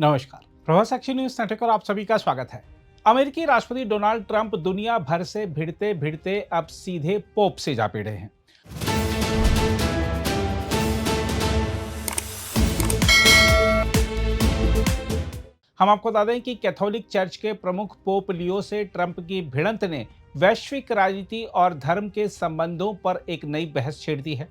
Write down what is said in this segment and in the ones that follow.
नमस्कार। प्रभात साक्षी news network और आप सभी का स्वागत है। अमेरिकी राष्ट्रपति डोनाल्ड ट्रंप दुनिया भर से भिड़ते भिड़ते अब सीधे पोप से जा भिड़े हैं। हम आपको बता दें कि कैथोलिक चर्च के प्रमुख पोप लियो से ट्रंप की भिड़ंत ने वैश्विक राजनीति और धर्म के संबंधों पर एक नई बहस छेड़ दी है।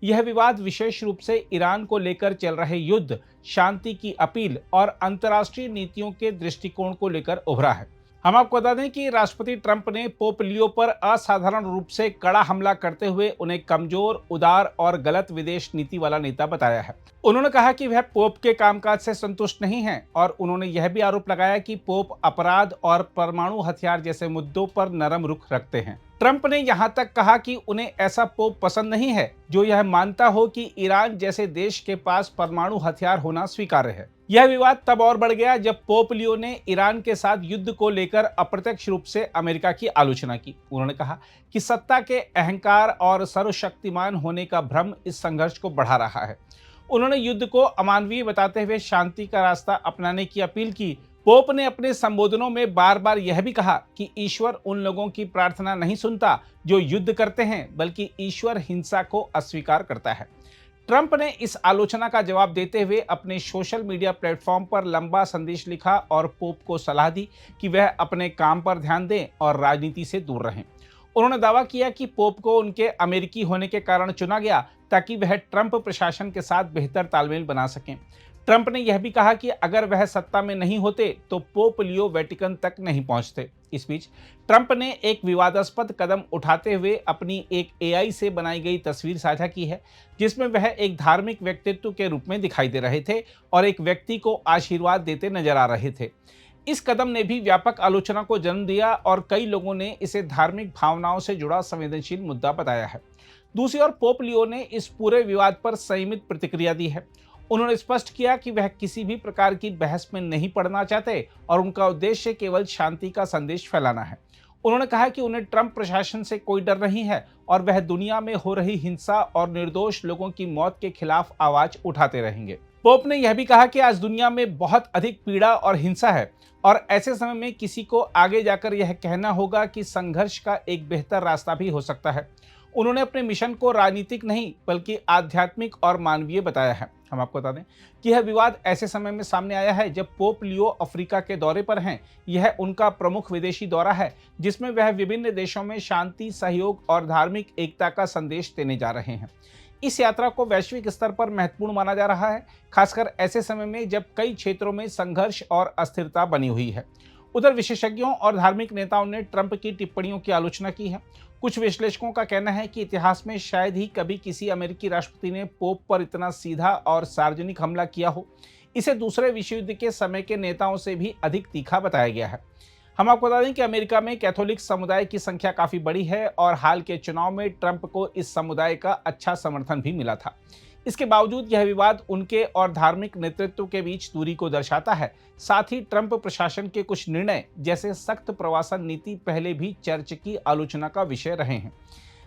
यह विवाद विशेष रूप से ईरान को लेकर चल रहे युद्ध, शांति की अपील और अंतर्राष्ट्रीय नीतियों के दृष्टिकोण को लेकर उभरा है। हम आपको बता दें कि राष्ट्रपति ट्रंप ने पोप लियो पर असाधारण रूप से कड़ा हमला करते हुए उन्हें कमजोर, उदार और गलत विदेश नीति वाला नेता बताया है। उन्होंने कहा कि वह पोप के कामकाज से संतुष्ट नहीं हैं और उन्होंने यह भी आरोप लगाया कि पोप अपराध और परमाणु हथियार जैसे मुद्दों पर नरम रुख रखते हैं। ट्रंप ने यहां तक कहा कि उन्हें ऐसा पोप पसंद नहीं है जो यह मानता हो कि ईरान जैसे देश के पास परमाणु हथियार होना स्वीकार्य है। यह विवाद तब और बढ़ गया जब पोप लियो ने ईरान के साथ युद्ध को लेकर अप्रत्यक्ष रूप से अमेरिका की आलोचना की। उन्होंने कहा कि सत्ता के अहंकार और सर्वशक्तिमान होने का भ्रम इस संघर्ष को बढ़ा रहा है। उन्होंने युद्ध को अमानवीय बताते हुए शांति का रास्ता अपनाने की अपील की। पोप ने अपने संबोधनों में बार बार यह भी कहा कि ईश्वर उन लोगों की प्रार्थना नहीं सुनता जो युद्ध करते हैं, बल्कि ईश्वर हिंसा को अस्वीकार करता है। ट्रंप ने इस आलोचना का जवाब देते हुए अपने सोशल मीडिया प्लेटफॉर्म पर लंबा संदेश लिखा और पोप को सलाह दी कि वह अपने काम पर ध्यान दें और राजनीति से दूर रहें। उन्होंने दावा किया कि पोप को उनके अमेरिकी होने के कारण चुना गया ताकि वह ट्रंप प्रशासन के साथ बेहतर तालमेल बना सकें। ट्रंप ने यह भी कहा कि अगर वह सत्ता में नहीं होते तो पोप लियो वेटिकन तक नहीं पहुंचते। इस बीच ट्रंप ने एक विवादास्पद कदम उठाते हुए अपनी एक एआई से बनाई गई तस्वीर साझा की है, जिसमें वह एक धार्मिक व्यक्तित्व के रूप में दिखाई दे रहे थे और एक व्यक्ति को आशीर्वाद देते नजर आ रहे थे। इस कदम ने भी व्यापक आलोचना को जन्म दिया और कई लोगों ने इसे धार्मिक भावनाओं से जुड़ा संवेदनशील मुद्दा बताया है। दूसरी ओर पोप लियो ने इस पूरे विवाद पर संयमित प्रतिक्रिया दी है। उन्होंने स्पष्ट किया कि वह किसी भी प्रकार की बहस में नहीं पड़ना चाहते और उनका उद्देश्य केवल शांति का संदेश फैलाना है। उन्होंने कहा कि उन्हें ट्रंप प्रशासन से कोई डर नहीं है और वह दुनिया में हो रही हिंसा और निर्दोष लोगों की मौत के खिलाफ आवाज उठाते रहेंगे। पोप ने यह भी कहा कि आज दुनिया में बहुत अधिक पीड़ा और हिंसा है और ऐसे समय में किसी को आगे जाकर यह कहना होगा कि संघर्ष का एक बेहतर रास्ता भी हो सकता है। उन्होंने अपने मिशन को राजनीतिक नहीं बल्कि आध्यात्मिक और मानवीय बताया है। हम आपको बता दें कि यह विवाद ऐसे समय में सामने आया है जब पोप लियो अफ्रीका के दौरे पर हैं। यह उनका प्रमुख विदेशी दौरा है जिसमें वह विभिन्न देशों में शांति, सहयोग और धार्मिक एकता का संदेश देने जा रहे हैं। इस यात्रा को वैश्विक स्तर पर महत्वपूर्ण माना जा रहा है, खासकर ऐसे समय में जब कई क्षेत्रों में संघर्ष और अस्थिरता बनी हुई है। उधर विशेषज्ञों और धार्मिक नेताओं ने ट्रंप की टिप्पणियों की आलोचना की है। कुछ विश्लेषकों का कहना है कि इतिहास में शायद ही कभी किसी अमेरिकी राष्ट्रपति ने पोप पर इतना सीधा और सार्वजनिक हमला किया हो। इसे दूसरे विश्व युद्ध के समय के नेताओं से भी अधिक तीखा बताया गया है। हम आपको बता दें कि अमेरिका में कैथोलिक समुदाय की संख्या काफी बड़ी है और हाल के चुनाव में ट्रंप को इस समुदाय का अच्छा समर्थन भी मिला था। इसके बावजूद यह विवाद उनके और धार्मिक नेतृत्व के बीच दूरी को दर्शाता है। साथ ही ट्रंप प्रशासन के कुछ निर्णय जैसे सख्त प्रवासन नीति पहले भी चर्च की आलोचना का विषय रहे हैं।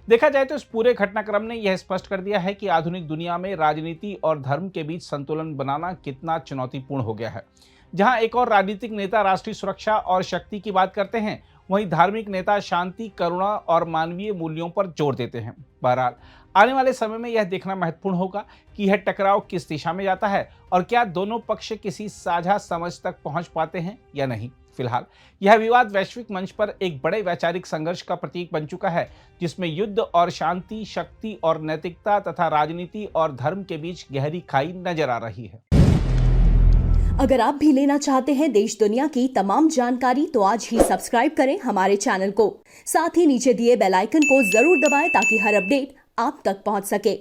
देखा जाए तो इस पूरे घटनाक्रम ने यह स्पष्ट कर दिया है कि आधुनिक दुनिया में राजनीति और धर्म के बीच संतुलन बनाना कितना चुनौतीपूर्ण हो गया है। जहां एक और राजनीतिक नेता राष्ट्रीय सुरक्षा और शक्ति की बात करते हैं, वहीं धार्मिक नेता शांति, करुणा और मानवीय मूल्यों पर जोर देते हैं। बहरहाल आने वाले समय में यह देखना महत्वपूर्ण होगा कि यह टकराव किस दिशा में जाता है और क्या दोनों पक्ष किसी साझा समझ तक पहुंच पाते हैं या नहीं। फिलहाल यह विवाद वैश्विक मंच पर एक बड़े वैचारिक संघर्ष का प्रतीक बन चुका है, जिसमें युद्ध और शांति, शक्ति और नैतिकता तथा राजनीति और धर्म के बीच गहरी खाई नजर आ रही है। अगर आप भी लेना चाहते हैं देश दुनिया की तमाम जानकारी तो आज ही सब्सक्राइब करें हमारे चैनल को। साथ ही नीचे दिए बेल आइकन को जरूर दबाएं ताकि हर अपडेट आप तक पहुंच सके।